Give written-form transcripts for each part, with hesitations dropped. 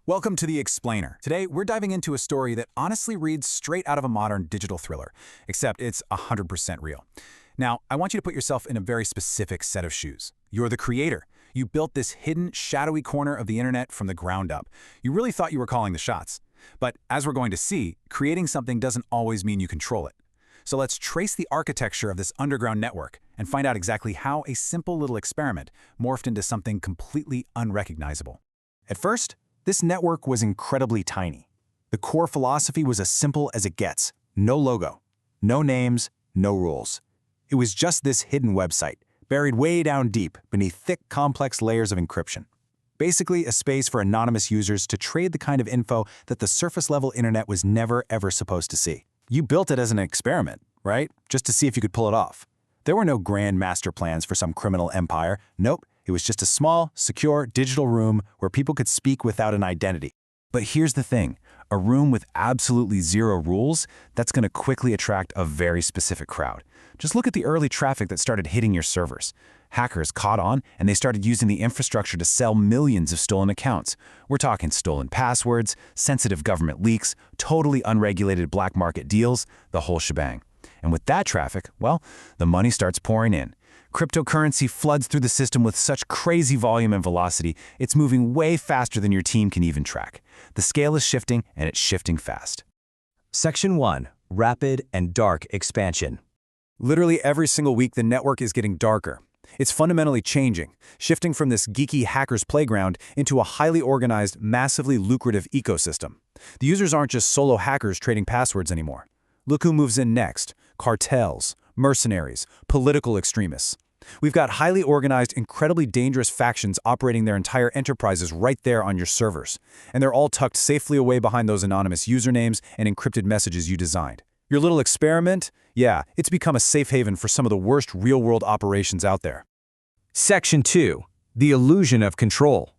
Welcome to The Explainer. Today, we're diving into a story that honestly reads straight out of a modern digital thriller, except it's 100% real. Now, I want you to put yourself in a very specific set of shoes. You're the creator. You built this hidden, shadowy corner of the internet from the ground up. You really thought you were calling the shots. But as we're going to see, creating something doesn't always mean you control it. So let's trace the architecture of this underground network and find out exactly how a simple little experiment morphed into something completely unrecognizable. At first, this network was incredibly tiny. The core philosophy was as simple as it gets. No logo, no names, no rules. It was just this hidden website, buried way down deep beneath thick, complex layers of encryption. Basically, a space for anonymous users to trade the kind of info that the surface-level internet was never, ever supposed to see. You built it as an experiment, right? Just to see if you could pull it off. There were no grand master plans for some criminal empire. Nope. It was just a small, secure, digital room where people could speak without an identity. But here's the thing, a room with absolutely zero rules, that's going to quickly attract a very specific crowd. Just look at the early traffic that started hitting your servers. Hackers caught on, and they started using the infrastructure to sell millions of stolen accounts. We're talking stolen passwords, sensitive government leaks, totally unregulated black market deals, the whole shebang. And with that traffic, well, the money starts pouring in. Cryptocurrency floods through the system with such crazy volume and velocity, it's moving way faster than your team can even track. The scale is shifting, and it's shifting fast. Section 1. Rapid and Dark Expansion. Literally every single week, the network is getting darker. It's fundamentally changing, shifting from this geeky hacker's playground into a highly organized, massively lucrative ecosystem. The users aren't just solo hackers trading passwords anymore. Look who moves in next: cartels, mercenaries, political extremists. We've got highly organized, incredibly dangerous factions operating their entire enterprises right there on your servers. And they're all tucked safely away behind those anonymous usernames and encrypted messages you designed. Your little experiment? Yeah, it's become a safe haven for some of the worst real-world operations out there. Section 2. The Illusion of Control.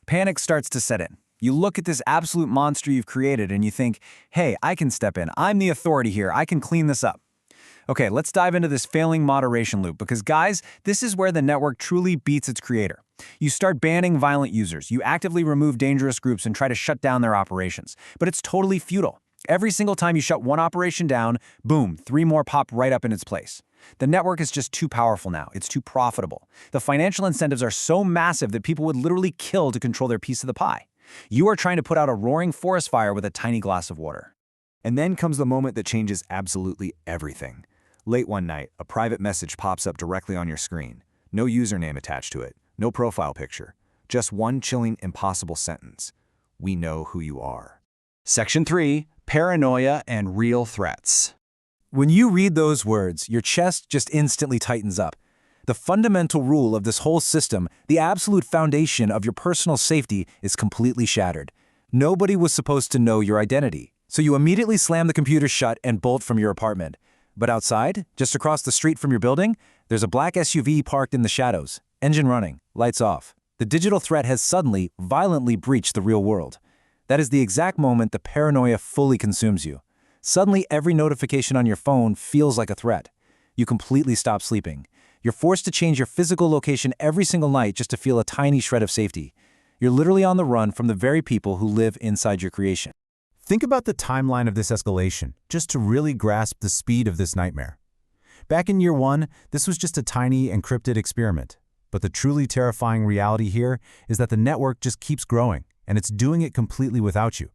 Panic starts to set in. You look at this absolute monster you've created and you think, hey, I can step in. I'm the authority here. I can clean this up. Okay, let's dive into this failing moderation loop because, guys, this is where the network truly beats its creator. You start banning violent users. You actively remove dangerous groups and try to shut down their operations. But it's totally futile. Every single time you shut one operation down, boom, 3 more pop right up in its place. The network is just too powerful now. It's too profitable. The financial incentives are so massive that people would literally kill to control their piece of the pie. You are trying to put out a roaring forest fire with a tiny glass of water. And then comes the moment that changes absolutely everything. Late one night, a private message pops up directly on your screen. No username attached to it, no profile picture. Just one chilling, impossible sentence. We know who you are. Section 3. Paranoia and Real Threats. When you read those words, your chest just instantly tightens up. The fundamental rule of this whole system, the absolute foundation of your personal safety, is completely shattered. Nobody was supposed to know your identity. So you immediately slam the computer shut and bolt from your apartment. But outside, just across the street from your building, there's a black SUV parked in the shadows, engine running, lights off. The digital threat has suddenly, violently breached the real world. That is the exact moment the paranoia fully consumes you. Suddenly, every notification on your phone feels like a threat. You completely stop sleeping. You're forced to change your physical location every single night just to feel a tiny shred of safety. You're literally on the run from the very people who live inside your creation. Think about the timeline of this escalation, just to really grasp the speed of this nightmare. Back in year 1, this was just a tiny, encrypted experiment. But the truly terrifying reality here is that the network just keeps growing, and it's doing it completely without you.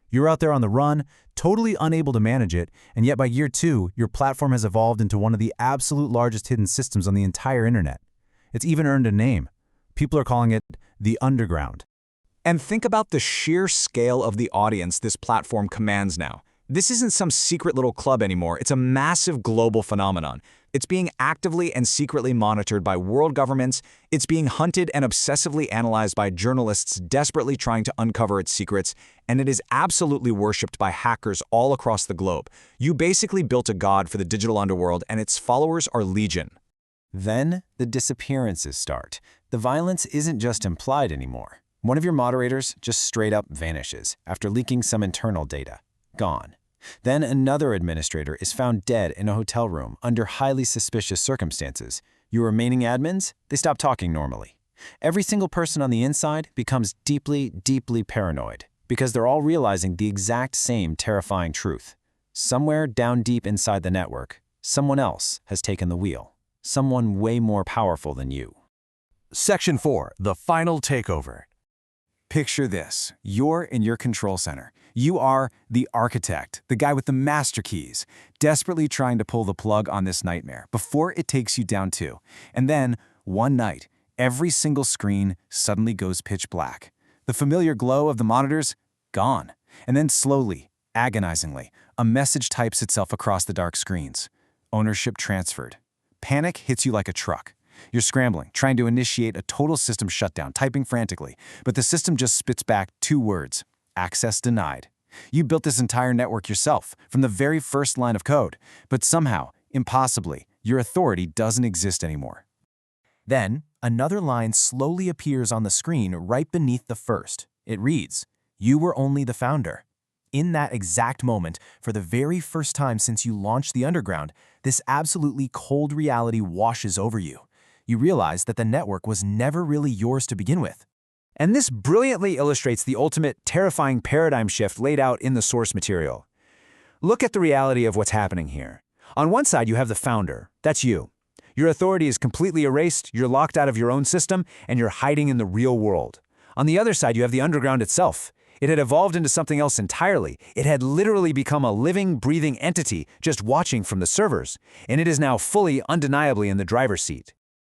You're out there on the run, totally unable to manage it, and yet by year 2, your platform has evolved into one of the absolute largest hidden systems on the entire internet. It's even earned a name. People are calling it the Underground. And think about the sheer scale of the audience this platform commands now. This isn't some secret little club anymore. It's a massive global phenomenon. It's being actively and secretly monitored by world governments. It's being hunted and obsessively analyzed by journalists desperately trying to uncover its secrets. And it is absolutely worshipped by hackers all across the globe. You basically built a god for the digital underworld, and its followers are legion. Then the disappearances start. The violence isn't just implied anymore. One of your moderators just straight up vanishes after leaking some internal data. Gone. Then another administrator is found dead in a hotel room under highly suspicious circumstances. Your remaining admins, they stop talking normally. Every single person on the inside becomes deeply, deeply paranoid because they're all realizing the exact same terrifying truth. Somewhere down deep inside the network, someone else has taken the wheel. Someone way more powerful than you. Section 4. The Final Takeover. Picture this. You're in your control center. You are the architect, the guy with the master keys, desperately trying to pull the plug on this nightmare before it takes you down too. And then, one night, every single screen suddenly goes pitch black. The familiar glow of the monitors, gone. And then slowly, agonizingly, a message types itself across the dark screens. Ownership transferred. Panic hits you like a truck. You're scrambling, trying to initiate a total system shutdown, typing frantically, but the system just spits back 2 words: access denied. You built this entire network yourself, from the very first line of code, but somehow, impossibly, your authority doesn't exist anymore. Then, another line slowly appears on the screen right beneath the first. It reads, "You were only the founder." In that exact moment, for the very first time since you launched the Underground, this absolutely cold reality washes over you. You realize that the network was never really yours to begin with. And this brilliantly illustrates the ultimate terrifying paradigm shift laid out in the source material. Look at the reality of what's happening here. On one side, you have the founder. That's you. Your authority is completely erased, you're locked out of your own system, and you're hiding in the real world. On the other side, you have the Underground itself. It had evolved into something else entirely. It had literally become a living, breathing entity just watching from the servers, and it is now fully, undeniably in the driver's seat.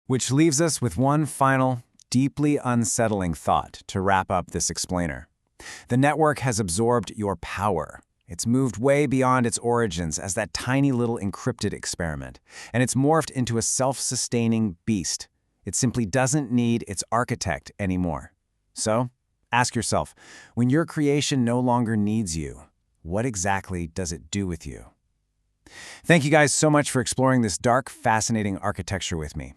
Which leaves us with one final, deeply unsettling thought to wrap up this explainer. The network has absorbed your power. It's moved way beyond its origins as that tiny little encrypted experiment, and it's morphed into a self-sustaining beast. It simply doesn't need its architect anymore. So, ask yourself, when your creation no longer needs you, what exactly does it do with you? Thank you guys so much for exploring this dark, fascinating architecture with me.